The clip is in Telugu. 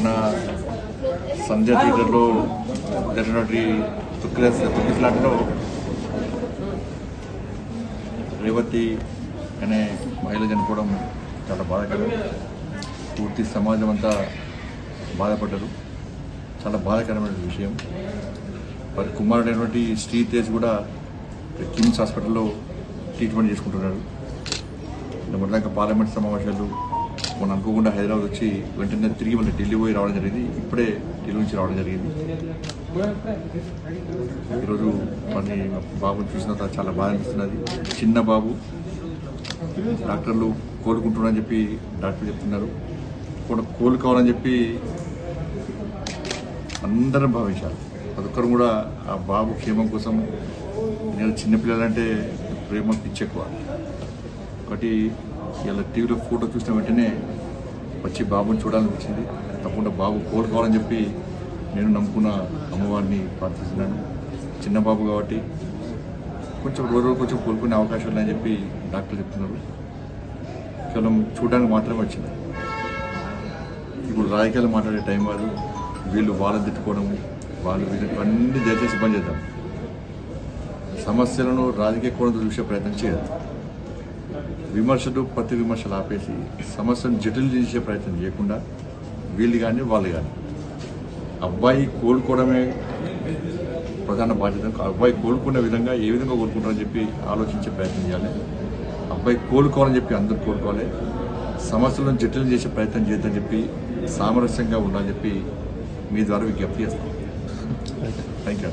మన సంధ్య థియేటర్లో జరిగినటువంటి తొక్కిసలాటలో రేవతి అనే మహిళ చనిపోవడం చాలా బాధాకరం. పూర్తి సమాజం అంతా బాధపడ్డారు. చాలా బాధాకరమైన విషయం. వారి కుమారుడైనటువంటి శ్రీతేజ్ కూడా కిమ్స్ హాస్పిటల్లో ట్రీట్మెంట్ చేసుకుంటున్నాడు. మొదలైన పార్లమెంట్ సమావేశాలు మనం అనుకోకుండా హైదరాబాద్ వచ్చి వెంటనే తిరిగి మళ్ళీ ఢిల్లీ పోయి రావడం జరిగింది. ఇప్పుడే ఢిల్లీ నుంచి రావడం జరిగింది. ఈరోజు మన బాబుని చూసిన తర్వాత చాలా బాధ అనిపిస్తున్నది. చిన్న బాబు, డాక్టర్లు కోలుకుంటున్నారని చెప్పి డాక్టర్లు చెప్తున్నారు. కోలుకోవాలని చెప్పి అందరం భావించాలి. ప్రతి ఒక్కరు కూడా ఆ బాబు క్షేమం కోసం. నేను చిన్నపిల్లలంటే ప్రేమ పిచ్చి ఎక్కువ. ఒకటి ఇలా టీవీలో ఫోటో చూసిన వెంటనే వచ్చి బాబుని చూడాలనిపించింది. తప్పకుండా బాబు కోలుకోవాలని చెప్పి నేను నమ్ముకున్న అమ్మవారిని ప్రార్థిస్తున్నాను. చిన్న బాబు కాబట్టి కొంచెం రోజు కొంచెం కోలుకునే అవకాశం ఉన్నాయని చెప్పి డాక్టర్లు చెప్తున్నారు. కేవలం చూడడానికి మాత్రమే వచ్చింది. ఇప్పుడు రాజకీయాలు మాట్లాడే టైం కాదు. వీళ్ళు వాళ్ళని తిట్టుకోవడము, వాళ్ళు వీళ్ళకి అన్ని దయచేసి బంద్ చేద్దాం. సమస్యలను రాజకీయ కోణంతో చూసే ప్రయత్నం చేయదు. విమర్శలు ప్రతి విమర్శలు ఆపేసి సమస్యను జటిలు చేసే ప్రయత్నం చేయకుండా వీళ్ళు కానీ వాళ్ళు కానీ అబ్బాయి కోలుకోవడమే ప్రధాన బాధ్యత. అబ్బాయి కోలుకునే విధంగా ఏ విధంగా కోలుకుంటారని చెప్పి ఆలోచించే ప్రయత్నం చేయాలి. అబ్బాయి కోలుకోవాలని చెప్పి అందరూ కోలుకోవాలి. సమస్యలను జటిలు చేసే ప్రయత్నం చేయొద్దని చెప్పి సామరస్యంగా ఉండాలని చెప్పి మీ ద్వారా విజ్ఞప్తి చేస్తాం. Thank you.